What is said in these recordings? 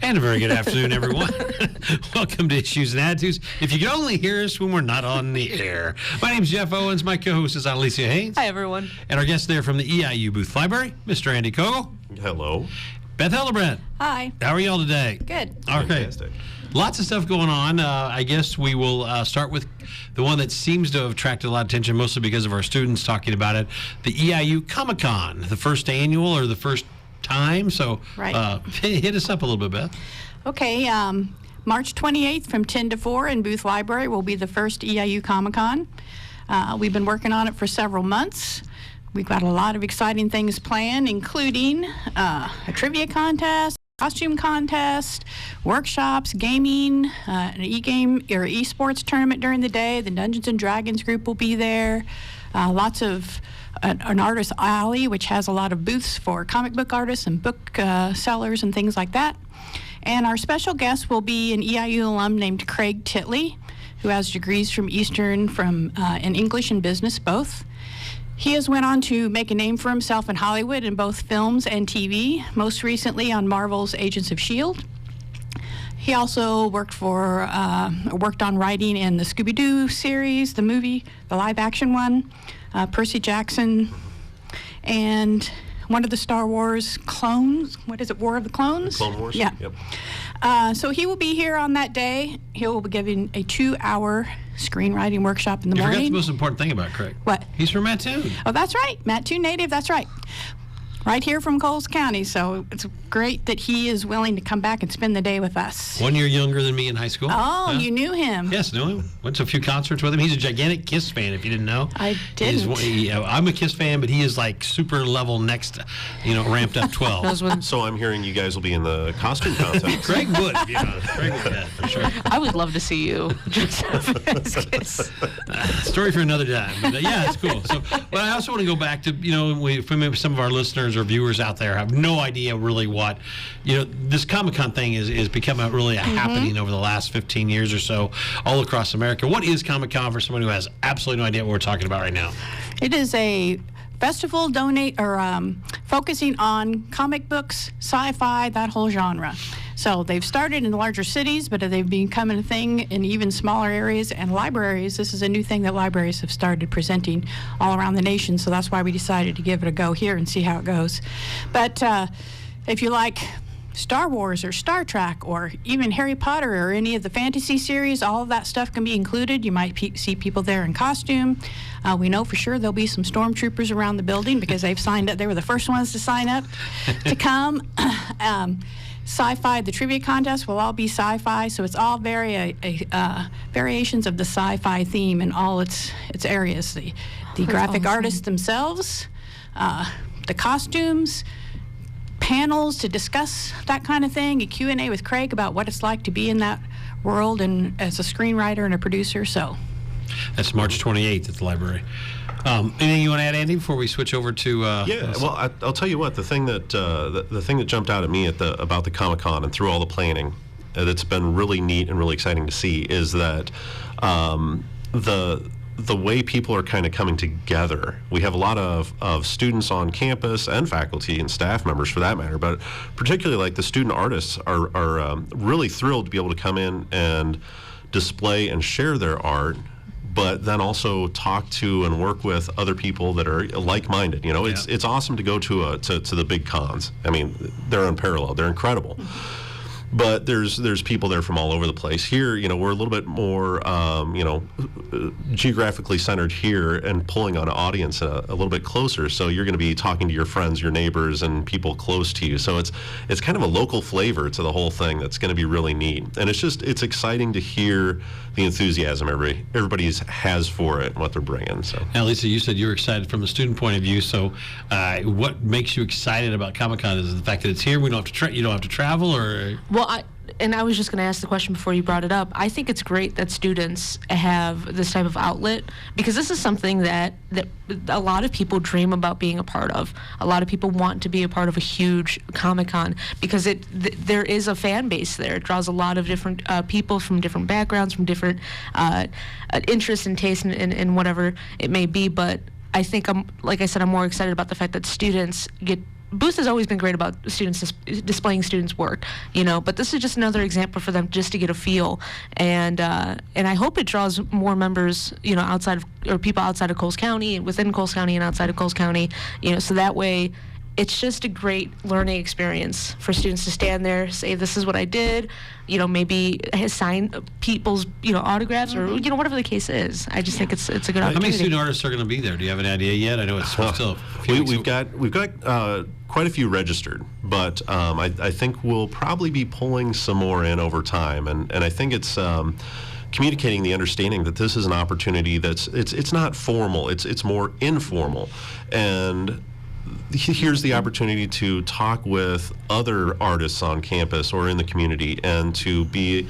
And a very good afternoon, everyone. Welcome to Issues and Attitudes. If you could only hear us when we're not on the air. My name's Jeff Owens. My co-host is Alicia Haynes. Hi, everyone. And our guest there from the EIU Booth Library, Mr. Andy Cougill. Hello. Beth Heldebrandt. Hi. How are y'all today? Good. Okay. Fantastic. Lots of stuff going on. I guess we will start with the one that seems to have attracted a lot of attention, mostly because of our students talking about it, the EIU ComicCon, the first annual or the first time. So Right. Hit us up a little bit, Beth. Okay, March 28th from 10 to 4 in Booth Library will be the first EIU ComicCon. We've been working on it for several months. We've got a lot of exciting things planned, including a trivia contest, costume contest, workshops, gaming, an e-game or esports tournament during the day. The Dungeons and Dragons group will be there. Lots of an artist alley, which has a lot of booths for comic book artists and book sellers and things like that. And our special guest will be an EIU alum named Craig Titley, who has degrees from Eastern in English and business both. He has went on to make a name for himself in Hollywood in both films and TV, most recently on Marvel's Agents of S.H.I.E.L.D. He also worked on writing in the Scooby-Doo series, the movie, the live-action one, Percy Jackson, and one of the Star Wars clones. What is it, War of the Clones? Clone Wars? Yeah. Yep. So he will be here on that day. He will be giving a 2-hour screenwriting workshop in the You morning. forgot the most important thing about Craig. What? He's from Mattoon. Oh, that's right. Mattoon native, that's right. Right here from Coles County, so it's great that he is willing to come back and spend the day with us. 1 year younger than me in high school. Oh, Huh? you knew him. Yes, knew him. Went to a few concerts with him. He's a gigantic Kiss fan, if you didn't know. I didn't. I'm a Kiss fan, but he is like super level next, ramped up 12. So I'm hearing you guys will be in the costume contest. Craig would, Craig would, yeah, for sure. I would love to see you dress up as Kiss. Story for another time. But yeah, it's cool. So, but I also want to go back to, maybe some of our listeners or viewers out there have no idea really what, this Comic-Con thing is becoming really a happening over the last 15 years or so all across America. What is Comic-Con for someone who has absolutely no idea what we're talking about right now? It is a festival focusing on comic books, sci-fi, that whole genre. So they've started in the larger cities, but they've become a thing in even smaller areas and libraries. This is a new thing that libraries have started presenting all around the nation, so that's why we decided to give it a go here and see how it goes. But if you like Star Wars or Star Trek or even Harry Potter or any of the fantasy series, all of that stuff can be included. You might see people there in costume. We know for sure there'll be some stormtroopers around the building because they've signed up. They were the first ones to sign up to come. Sci-fi, the trivia contest will all be sci-fi, so it's all variations of the sci-fi theme in all its areas. The graphic artists themselves, the costumes, panels to discuss that kind of thing, a Q&A with Craig about what it's like to be in that world and as a screenwriter and a producer. So that's March 28th at the library. Anything you want to add, Andy, before we switch over to? Well, I'll tell you what. The thing that the thing that jumped out at me about the Comic-Con and through all the planning, that's been really neat and really exciting to see is that the way people are kind of coming together. We have a lot of students on campus and faculty and staff members for that matter, but particularly like the student artists are really thrilled to be able to come in and display and share their art, but then also talk to and work with other people that are like-minded. It's awesome to go to the big cons. I mean, they're unparalleled. They're incredible. But there's people there from all over the place. Here, we're a little bit more, geographically centered here and pulling on an audience a little bit closer. So you're going to be talking to your friends, your neighbors, and people close to you. So it's kind of a local flavor to the whole thing that's going to be really neat. And it's exciting to hear the enthusiasm everybody has for it and what they're bringing. So now, Lisa, you said you were excited from a student point of view. So what makes you excited about Comic-Con? Is it the fact that it's here? You don't have to travel, or? Well, I was just going to ask the question before you brought it up. I think it's great that students have this type of outlet because this is something that a lot of people dream about being a part of. A lot of people want to be a part of a huge Comic-Con because there is a fan base there. It draws a lot of different people from different backgrounds, from different interests and tastes in whatever it may be. But I think like I said, I'm more excited about the fact that students get Booth has always been great about students displaying students' work, but this is just another example for them just to get a feel, and I hope it draws more members, outside of, or people outside of Coles County, within Coles County and outside of Coles County, so that way it's just a great learning experience for students to stand there, say, this is what I did, maybe sign people's, autographs or, whatever the case is. I just think it's a good opportunity. How many student artists are going to be there? Do you have any idea yet? I know it's still a few we've got quite a few registered, but I think we'll probably be pulling some more in over time, and I think it's communicating the understanding that this is an opportunity it's not formal, it's more informal, and here's the opportunity to talk with other artists on campus or in the community, and to be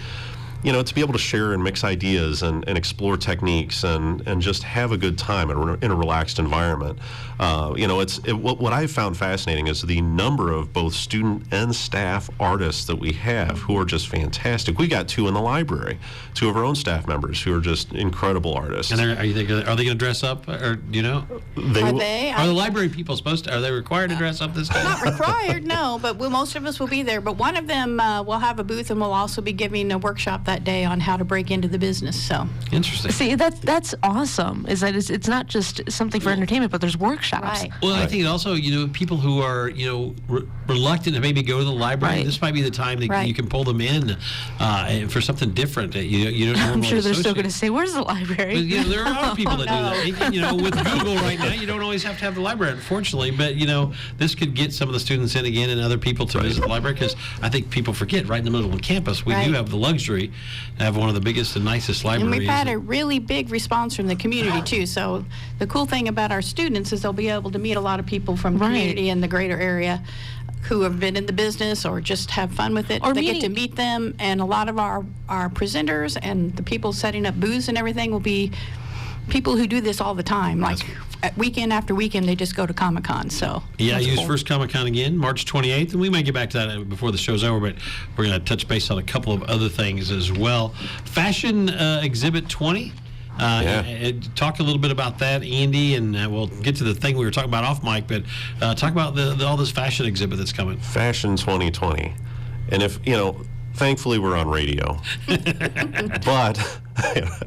able to share and mix ideas and explore techniques and just have a good time in a relaxed environment. What I've found fascinating is the number of both student and staff artists that we have who are just fantastic. We got 2 in the library, 2 of our own staff members who are just incredible artists. And are they going to dress up, or do you know? Are the library people supposed to? Are they required to dress up this day? Not required, no, but most of us will be there. But one of them will have a booth, and will also be giving a workshop that day on how to break into the business. So interesting. See, that's awesome. Is that it's not just something for entertainment, but there's workshops. Right. Well, I think also, people who are, reluctant to maybe go to the library, Right. This might be the time that you can pull them in for something different that you don't normally I'm sure they're still associate. going to say, "Where's the library?" But, there are people that do that. With Google right now, you don't always have to have the library, unfortunately. But this could get some of the students in again and other people to visit the library, because I think people forget right in the middle of campus we do have the luxury to have one of the biggest and nicest libraries. And we've had a really big response from the community too. So the cool thing about our students is they'll be able to meet a lot of people from the community in the greater area who have been in the business or just have fun with it. Or they get to meet them, and a lot of our presenters and the people setting up booths and everything will be people who do this all the time. Like weekend after weekend, they just go to ComicCon. So EIU's first ComicCon again, March 28th, and we might get back to that before the show's over, but we're going to touch base on a couple of other things as well. Fashion Exhibit 20. Talk a little bit about that, Andy, and we'll get to the thing we were talking about off mic, but talk about all this fashion exhibit that's coming. Fashion 2020. And if, thankfully we're on radio. But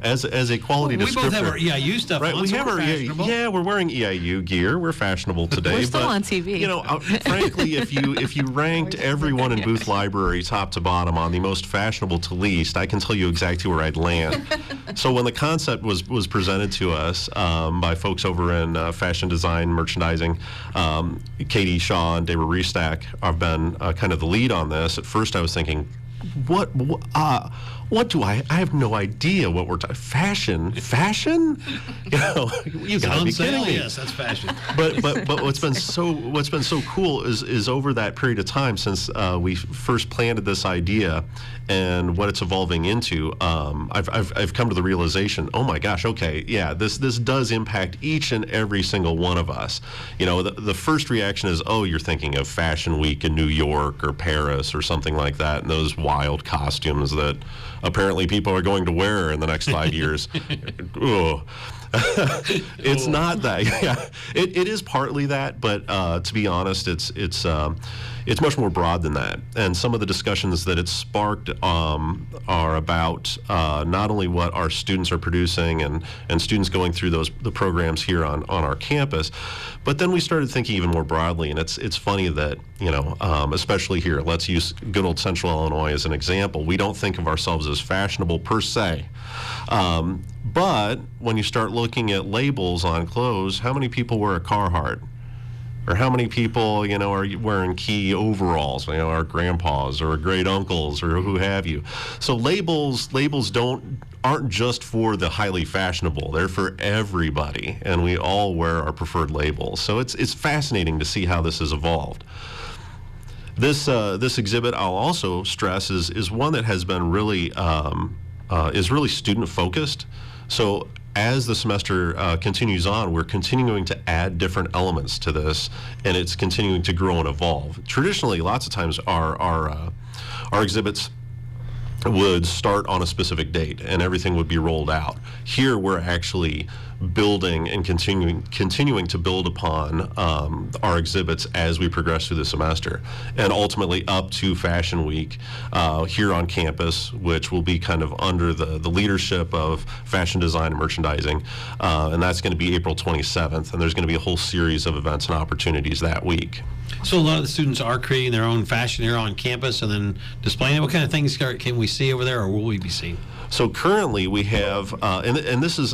as a quality descriptor. We both have our EIU stuff on, we so have we're our fashionable. we're wearing EIU gear. We're fashionable today. We're still on TV. Frankly, if you ranked everyone in Booth Library top to bottom on the most fashionable to least, I can tell you exactly where I'd land. So when the concept was presented to us by folks over in fashion design, merchandising, Katie Shaw and Deborah Restack have been kind of the lead on this. At first I was thinking, what do I have no idea what we're talking. Fashion? You gotta be kidding me. Yes, that's fashion. But what's been so cool is over that period of time since we first planted this idea and what it's evolving into, I've come to the realization, oh my gosh, okay, yeah, this does impact each and every single one of us. The first reaction is, oh, you're thinking of Fashion Week in New York or Paris or something like that, and those wild costumes that apparently people are going to wear in the next 5 years. Ugh. It's not that. Yeah, it is partly that, but to be honest, it's much more broad than that. And some of the discussions that it's sparked are about not only what our students are producing and students going through the programs here on our campus, but then we started thinking even more broadly. And it's funny that especially here, let's use good old Central Illinois as an example. We don't think of ourselves as fashionable per se. But when you start looking at labels on clothes, how many people wear a Carhartt? Or how many people, are wearing key overalls, our grandpas or great uncles or who have you. So labels aren't just for the highly fashionable. They're for everybody, and we all wear our preferred labels. So it's fascinating to see how this has evolved. This exhibit, I'll also stress, is one that has been really student focused. So as the semester continues on, we're continuing to add different elements to this, and it's continuing to grow and evolve. Traditionally, lots of times our exhibits would start on a specific date and everything would be rolled out. Here we're actually building and continuing to build upon our exhibits as we progress through the semester, and ultimately up to Fashion Week here on campus, which will be kind of under the leadership of fashion design and merchandising, and that's going to be April 27th, and there's going to be a whole series of events and opportunities that week. So a lot of the students are creating their own fashion here on campus and then displaying it. What kind of things can we see over there, or will we be seeing? So currently we have, and this is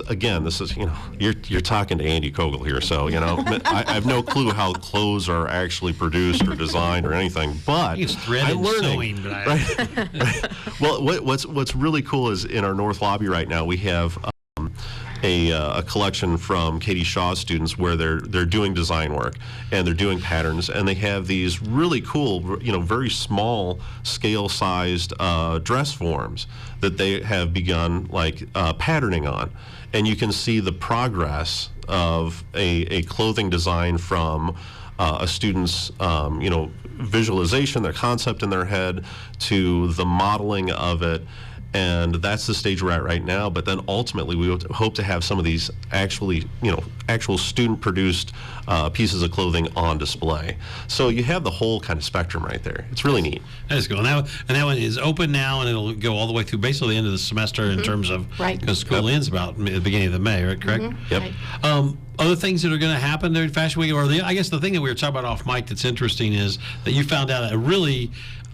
you're talking to Andy Cougill here, so I have no clue how clothes are actually produced or designed or anything, but it's thread I'm and learning. sewing, but Right. Well, what's really cool is in our North Lobby right now we have a collection from Katie Shaw's students where they're doing design work and they're doing patterns, and they have these really cool, very small scale sized dress forms that they have begun patterning on, and you can see the progress of a clothing design from a student's visualization, their concept in their head, to the modeling of it. And that's the stage we're at right now. But then ultimately, we hope to have some of these actual student-produced pieces of clothing on display. So you have the whole kind of spectrum right there. It's really neat. That is cool. And that one is open now, and it'll go all the way through basically the end of the semester in terms of because school ends about the beginning of the May, right? Correct. Yep. Right. Other things that are going to happen during Fashion Week, or I guess the thing that we were talking about off mic that's interesting is that you found out a really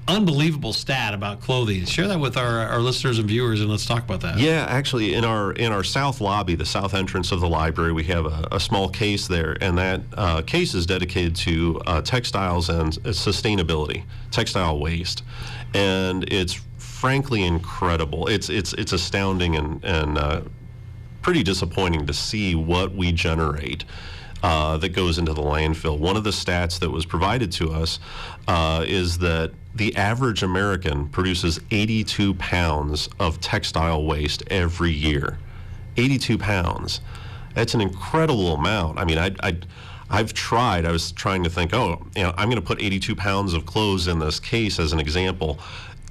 unbelievable stat about clothing. Share that with our listeners and viewers, and let's talk about that. Yeah, actually, in our south lobby, the south entrance of the library, we have a small case there, and that case is dedicated to textiles and sustainability, textile waste, and it's frankly incredible. It's astounding and pretty disappointing to see what we generate that goes into the landfill. One of the stats that was provided to us is that the average American produces 82 pounds of textile waste every year. 82 pounds. That's an incredible amount. I mean, I've tried. I was trying to think, I'm going to put 82 pounds of clothes in this case as an example.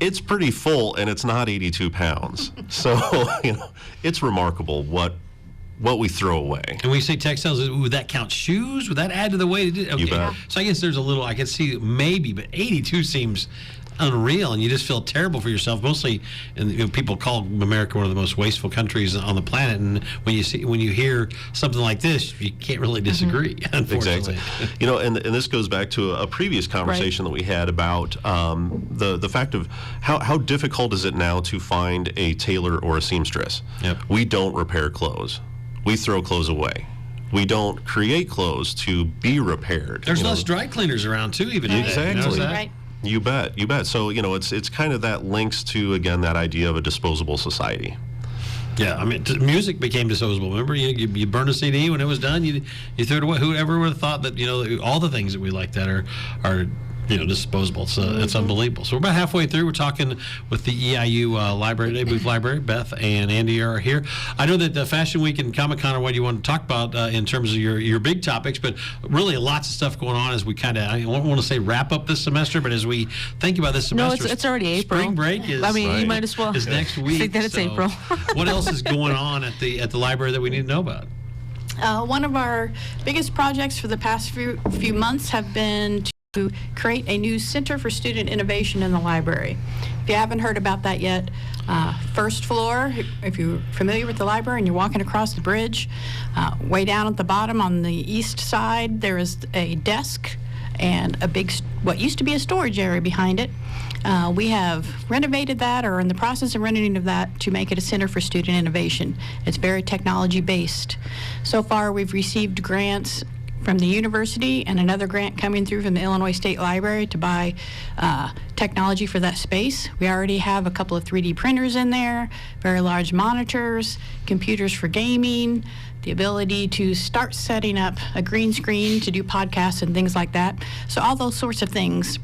It's pretty full, and it's not 82 pounds. So, it's remarkable what we throw away. And when you say textiles, would that count shoes? Would that add to the weight? Okay. You bet. So I guess there's a little, I can see maybe, but 82 seems unreal, and you just feel terrible for yourself. Mostly, and people call America one of the most wasteful countries on the planet. And when you hear something like this, you can't really disagree. Unfortunately, exactly. And this goes back to a previous conversation that we had about the fact of how difficult is it now to find a tailor or a seamstress. Yep. We don't repair clothes. We throw clothes away. We don't create clothes to be repaired. There's less dry cleaners around too, even today. Exactly. Right. You bet. So it's kind of that links to, again, that idea of a disposable society. Yeah, I mean, music became disposable. Remember, you burned a CD when it was done. You threw it away. Whoever would have thought that all the things that we like that are disposable. So it's unbelievable. So we're about halfway through. We're talking with the EIU Library Day, Booth Library. Beth and Andy are here. I know that the Fashion Week and ComicCon are what you want to talk about in terms of your big topics, but really lots of stuff going on as we kind of, I don't want to say wrap up this semester, but as we think about this semester. No, it's already April. Spring break is, you might as well. Is next week. Think that it's April. What else is going on at the library that we need to know about? One of our biggest projects for the past few months have been to create a new Center for Student Innovation in the library. If you haven't heard about that yet, first floor, if you're familiar with the library and you're walking across the bridge, way down at the bottom on the east side, there is a desk and a big, what used to be a storage area behind it. We have renovated that, or in the process of renovating that, to make it a Center for Student Innovation. It's very technology based. So far, we've received grants from the university and another grant coming through from the Illinois State Library to buy technology for that space. We already have a couple of 3D printers in there, very large monitors, computers for gaming, the ability to start setting up a green screen to do podcasts and things like that. So all those sorts of things.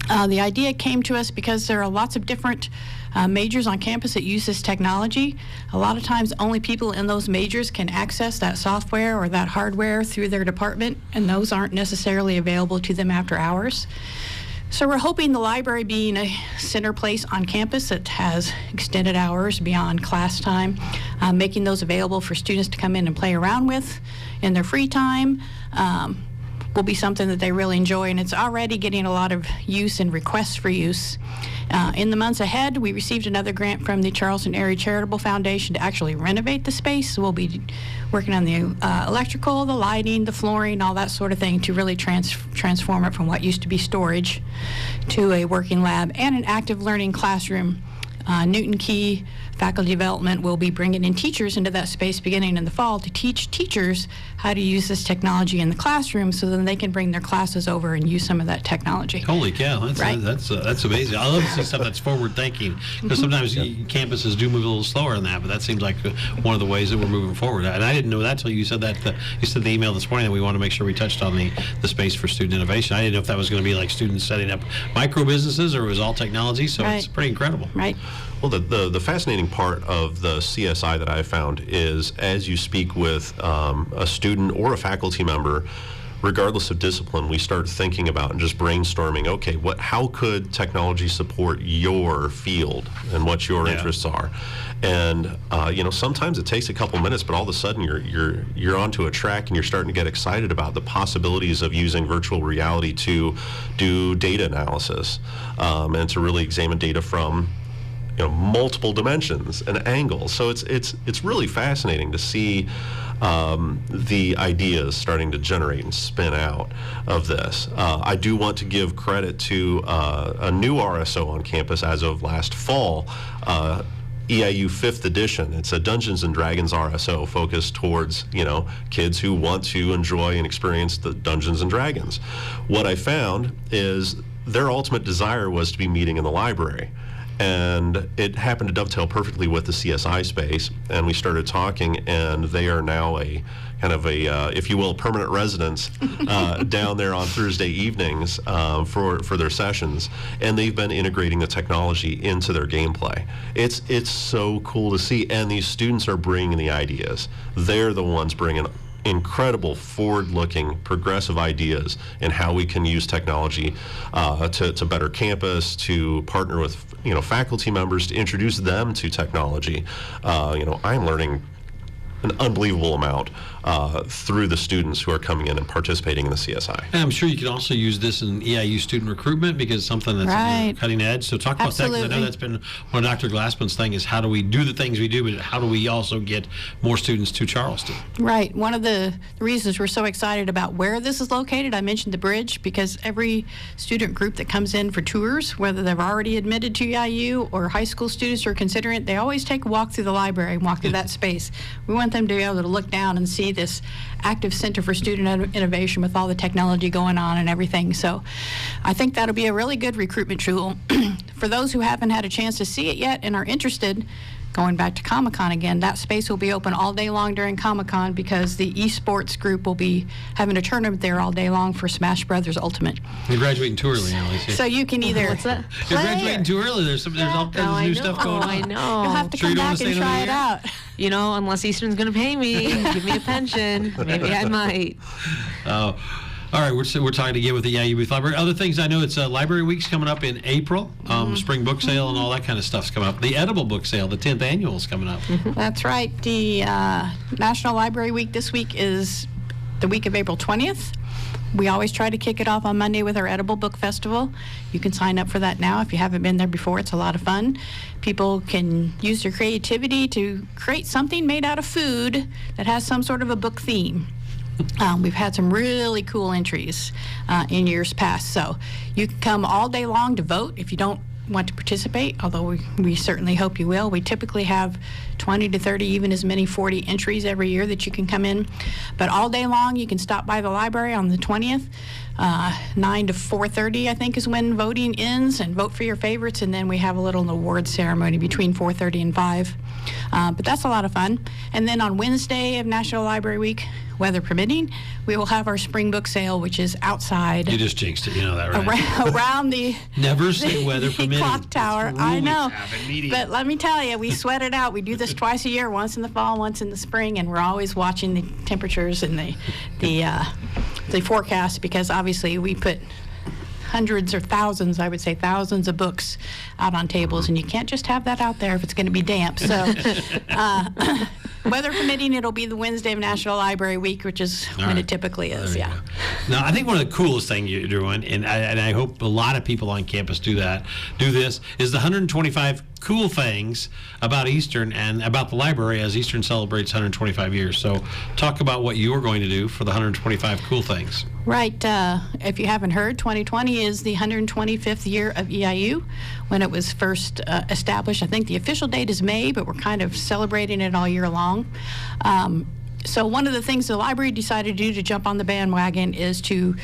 The idea came to us because there are lots of different majors on campus that use this technology. A lot of times only people in those majors can access that software or that hardware through their department, and those aren't necessarily available to them after hours. So we're hoping the library being a center place on campus that has extended hours beyond class time, making those available for students to come in and play around with in their free time, will be something that they really enjoy, and it's already getting a lot of use and requests for use. In the months ahead, we received another grant from the Charleston Area Charitable Foundation to actually renovate the space. So we'll be working on the electrical, the lighting, the flooring, all that sort of thing to really transform it from what used to be storage to a working lab and an active learning classroom. Newton Key Faculty Development will be bringing in teachers into that space beginning in the fall to teach teachers how to use this technology in the classroom so then they can bring their classes over and use some of that technology. Holy cow, that's amazing. I love to see stuff that's forward thinking, because sometimes campuses do move a little slower than that, but that seems like one of the ways that we're moving forward. And I didn't know that until you said that. You said the email this morning that we want to make sure we touched on the space for student innovation. I didn't know if that was going to be like students setting up micro businesses or it was all technology, so it's pretty incredible. Right. Well, the fascinating part of the CSI that I found is as you speak with a student or a faculty member, regardless of discipline, we start thinking about and just brainstorming, okay, how could technology support your field and what your interests are? And sometimes it takes a couple minutes, but all of a sudden you're onto a track and you're starting to get excited about the possibilities of using virtual reality to do data analysis and to really examine data from multiple dimensions and angles. So it's really fascinating to see the ideas starting to generate and spin out of this. I do want to give credit to a new RSO on campus as of last fall, EIU 5th edition. It's a Dungeons and Dragons RSO focused towards, kids who want to enjoy and experience the Dungeons and Dragons. What I found is their ultimate desire was to be meeting in the library. And it happened to dovetail perfectly with the CSI space, and we started talking, and they are now a kind of if you will, permanent residence down there on Thursday evenings for their sessions, and they've been integrating the technology into their gameplay. It's so cool to see, and these students are bringing the ideas. They're the ones bringing incredible forward-looking progressive ideas in how we can use technology to better campus, to partner with faculty members, to introduce them to technology. I'm learning an unbelievable amount through the students who are coming in and participating in the CSI. And I'm sure you can also use this in EIU student recruitment because it's something that's cutting edge. So talk about that, because I know that's been one of Dr. Glassman's thing is how do we do the things we do, but how do we also get more students to Charleston? Right. One of the reasons we're so excited about where this is located, I mentioned the bridge, because every student group that comes in for tours, whether they've already admitted to EIU or high school students are considering it, they always take a walk through the library and walk through that space. We want them to be able to look down and see this active center for student innovation with all the technology going on and everything. So I think that'll be a really good recruitment tool. For those who haven't had a chance to see it yet and are interested, going back to Comic-Con again, that space will be open all day long during Comic-Con because the esports group will be having a tournament there all day long for Smash Brothers Ultimate. You're graduating too early, Alicia. So you can either What's that? You're graduating too early. There's all kinds of new stuff going on. I know. You'll have to come back and try it out. Unless Eastern's going to pay me, give me a pension, maybe I might. All right, we're talking again with the EIU Booth Library. Other things I know, it's Library Week's coming up in April. Spring book sale and all that kind of stuff's coming up. The edible book sale, the 10th annual, is coming up. That's right. The National Library Week this week is the week of April 20th. We always try to kick it off on Monday with our Edible Book Festival. You can sign up for that now if you haven't been there before. It's a lot of fun. People can use their creativity to create something made out of food that has some sort of a book theme. We've had some really cool entries in years past. So you can come all day long to vote if you don't want to participate, although we certainly hope you will. We typically have 20 to 30, even as many 40 entries every year that you can come in. But all day long, you can stop by the library on the 20th. 9 to 4:30, I think, is when voting ends, and vote for your favorites. And then we have a little award ceremony between 4:30 and 5. But that's a lot of fun. And then on Wednesday of National Library Week, weather permitting, we will have our spring book sale, which is outside. You just jinxed it, you know that, right? Around the never say weather permitting. Clock tower. I know. But let me tell you, we sweat it out. We do this twice a year, once in the fall, once in the spring, and we're always watching the temperatures and the forecast, because obviously we put hundreds or thousands, I would say thousands of books out on tables, and you can't just have that out there if it's going to be damp. So weather permitting, it'll be the Wednesday of National Library Week, which is when it typically is. There you go. Now, I think one of the coolest things you're doing, and I hope a lot of people on campus do this, is the 125 cool things about Eastern and about the library as Eastern celebrates 125 years. So talk about what you are going to do for the 125 cool things. Right. If you haven't heard, 2020 is the 125th year of EIU when it was first established. I think the official date is May, but we're kind of celebrating it all year long. So one of the things the library decided to do to jump on the bandwagon is to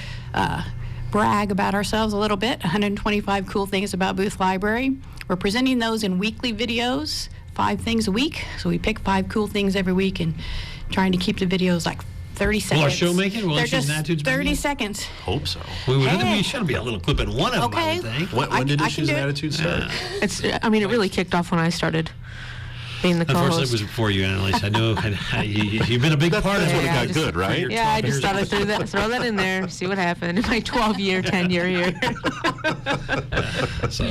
brag about ourselves a little bit. 125 cool things about Booth Library. We're presenting those in weekly videos, 5 things a week. So we pick 5 cool things every week and trying to keep the videos like 30 seconds. Well, our show making? Well, they're just 30 seconds. Hope so. We should be a little clip in one of them, I would think. When did Issues and Attitudes start? It really kicked off when I started being the co-host. Unfortunately, it was before you, Annalise. I know you've been a big part of it. That's when it got good, right? Yeah, I just thought I'd throw that in there, see what happened in my 12-year tenure here.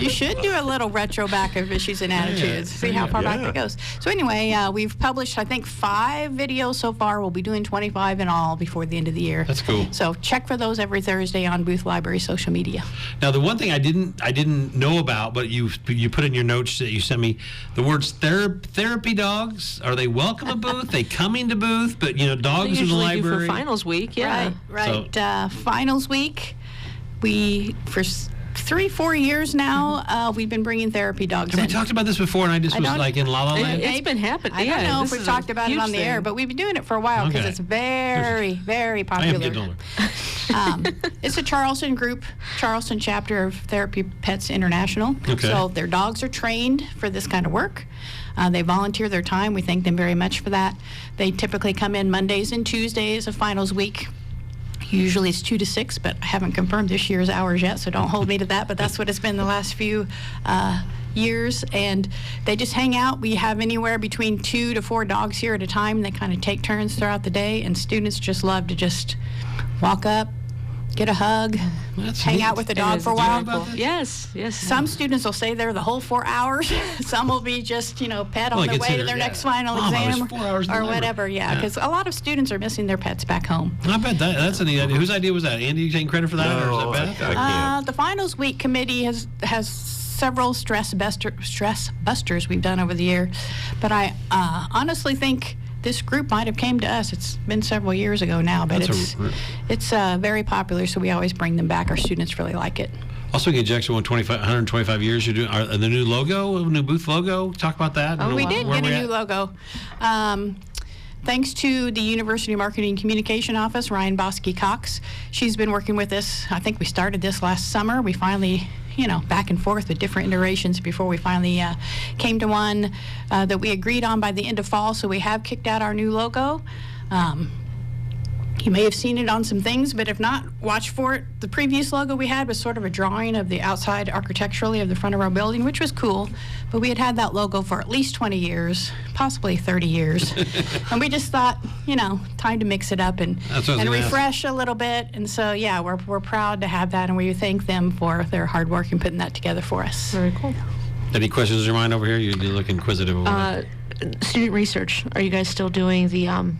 You should do a little retro back of Issues and Attitudes, see how far back that goes. So anyway, we've published, I think, 5 videos so far. We'll be doing 25 in all before the end of the year. That's cool. So check for those every Thursday on Booth Library social media. Now, the one thing I didn't know about, but you put in your notes that you sent me, the words therapy dogs. Are they welcome to Booth? They coming to Booth? But dogs in the library. Do for finals week, yeah. Right. So, finals week, for 3-4 years now, we've been bringing therapy dogs in. Have we talked about this before, and I just was like in La La Land? It's been happening. I don't know if we've talked about it on the air, but we've been doing it for a while because it's very, very popular. I am getting older. It's a Charleston chapter of Therapy Pets International. Okay. So their dogs are trained for this kind of work. They volunteer their time. We thank them very much for that. They typically come in Mondays and Tuesdays of finals week. Usually it's 2 to 6, but I haven't confirmed this year's hours yet, so don't hold me to that. But that's what it's been the last few years. And they just hang out. We have anywhere between 2 to 4 dogs here at a time. They kind of take turns throughout the day, and students just love to just walk up, get a hug, hang out with the dog for a while. Yes. Some students will stay there the whole 4 hours. Some will be just, pet on their way to their next final exam or whatever. Yeah, because a lot of students are missing their pets back home. I bet that's a neat idea. Whose idea was that? Andy, you taking credit for that? No, or is that Beth? I can't. The finals week committee has several stress busters we've done over the year, but I honestly think this group might have came to us. It's been several years ago now, but it's very popular, so we always bring them back. Our students really like it. Also, get Jackson 125 years. You're doing the new logo, new booth logo. Talk about that. We did get a new logo. Thanks to the University Marketing and Communication Office, Ryan Bosky-Cox. She's been working with us. I think we started this last summer. We finally, back and forth with different iterations before we finally came to one that we agreed on by the end of fall. So we have kicked out our new logo. You may have seen it on some things, but if not, watch for it. The previous logo we had was sort of a drawing of the outside architecturally of the front of our building, which was cool. But we had had that logo for at least 20 years, possibly 30 years. And we just thought, time to mix it up and refresh a little bit. And so, yeah, we're proud to have that, and we thank them for their hard work in putting that together for us. Very cool. Any questions in your mind over here? You look inquisitive over there. Student research. Are you guys still doing the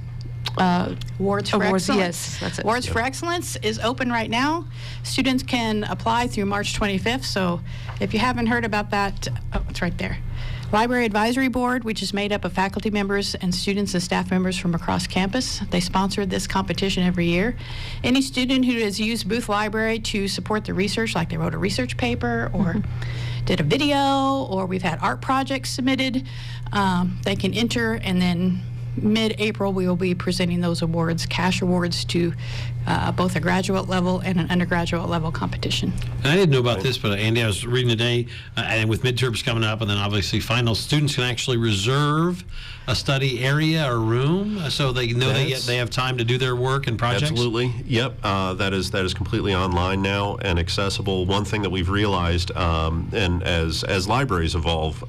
Awards for Excellence. Yes, that's it. Awards for Excellence is open right now. Students can apply through March 25th. So if you haven't heard about that, it's right there. Library Advisory Board, which is made up of faculty members and students and staff members from across campus. They sponsor this competition every year. Any student who has used Booth Library to support the research, like they wrote a research paper or did a video, or we've had art projects submitted, they can enter, and then mid-April, we will be presenting those awards, cash awards, to both a graduate level and an undergraduate level competition. And I didn't know about this, but Andy, I was reading today, and with midterms coming up, and then obviously finals, students can actually reserve a study area or room, so they know they have time to do their work and projects. Absolutely. Yep. That is completely online now and accessible. One thing that we've realized, and as libraries evolve,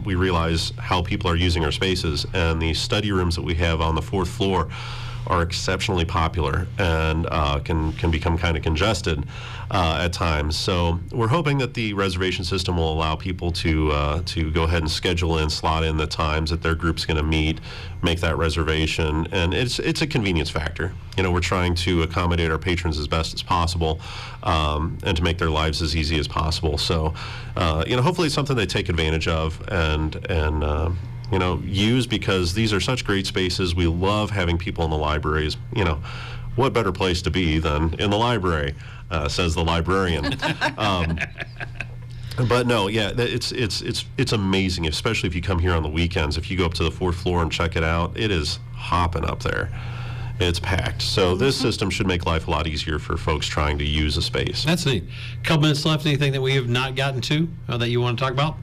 we realize how people are using our spaces, and the study rooms that we have on the 4th floor are exceptionally popular and can become kind of congested at times. So we're hoping that the reservation system will allow people to go ahead and schedule in, slot in the times that their group's going to meet, make that reservation, and it's a convenience factor. We're trying to accommodate our patrons as best as possible, and to make their lives as easy as possible. So, hopefully it's something they take advantage of and use, because these are such great spaces. We love having people in the libraries. What better place to be than in the library, says the librarian. But no, yeah, it's amazing, especially if you come here on the weekends. If you go up to the 4th floor and check it out, it is hopping up there. It's packed. So this system should make life a lot easier for folks trying to use a space. That's neat. Couple minutes left. Anything that we have not gotten to that you want to talk about?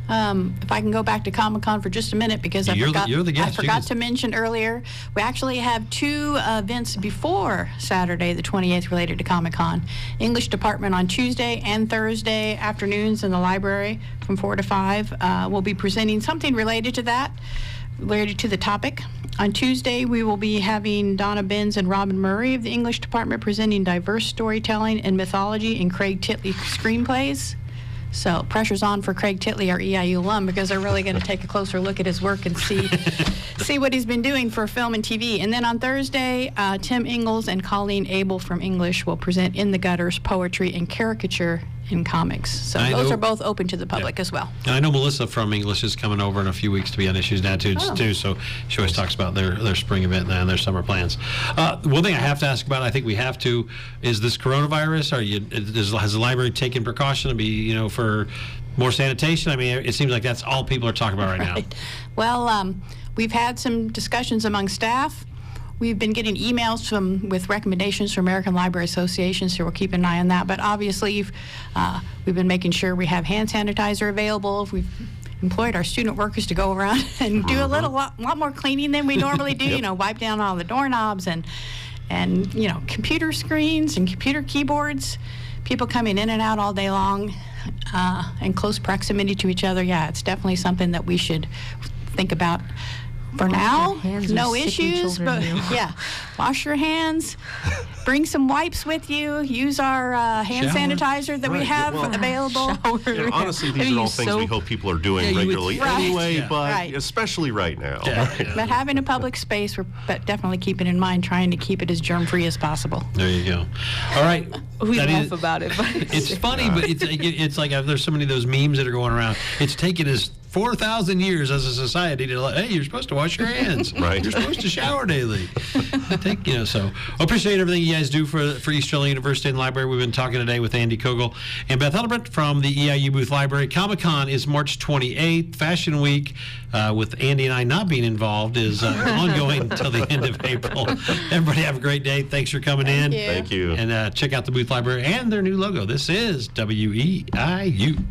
If I can go back to Comic-Con for just a minute, because I forgot to mention earlier, we actually have 2 events before Saturday the 28th related to Comic-Con. English department on Tuesday and Thursday afternoons in the library from 4 to 5. We'll be presenting something related to that, related to the topic. On Tuesday, we will be having Donna Benz and Robin Murray of the English department presenting diverse storytelling and mythology in Craig Titley screenplays. So pressure's on for Craig Titley, our EIU alum, because they're really going to take a closer look at his work and see what he's been doing for film and TV. And then on Thursday, Tim Ingalls and Colleen Abel from English will present In the Gutters, Poetry and Caricature in Comics. So those are both open to the public as well. And I know Melissa from English is coming over in a few weeks to be on Issues and Attitudes too, so she always talks about their spring event and their summer plans. One thing I have to ask about, I think we have to, is this coronavirus. Has the library taken precaution to be, for more sanitation? I mean, it seems like that's all people are talking about right now. Well, we've had some discussions among staff. We've been getting emails with recommendations from American Library Association, so we'll keep an eye on that. But obviously, we've been making sure we have hand sanitizer available. We've employed our student workers to go around and do a lot more cleaning than we normally do. Yep. Wipe down all the doorknobs and computer screens and computer keyboards. People coming in and out all day long, and close proximity to each other. Yeah, it's definitely something that we should think about. For now, no issues, but yeah, wash your hands, bring some wipes with you, use our hand sanitizer that we have available. Honestly, these are all things we hope people are doing regularly anyway, but especially right now. But having a public space, we're definitely keeping in mind, trying to keep it as germ-free as possible. There you go. All right. We laugh about it, but it's funny, but it's like there's so many of those memes that are going around. It's taken us 4,000 years as a society to hey, you're supposed to wash your hands. Right. You're supposed to shower daily. I think, so I appreciate everything you guys do for East Carolina University and Library. We've been talking today with Andy Cougill and Beth Heldebrandt from the EIU Booth Library. Comic-Con is March 28th. Fashion Week, with Andy and I not being involved, is ongoing until the end of April. Everybody have a great day. Thanks for coming in. Thank you. And check out the Booth Library and their new logo. This is WEIU.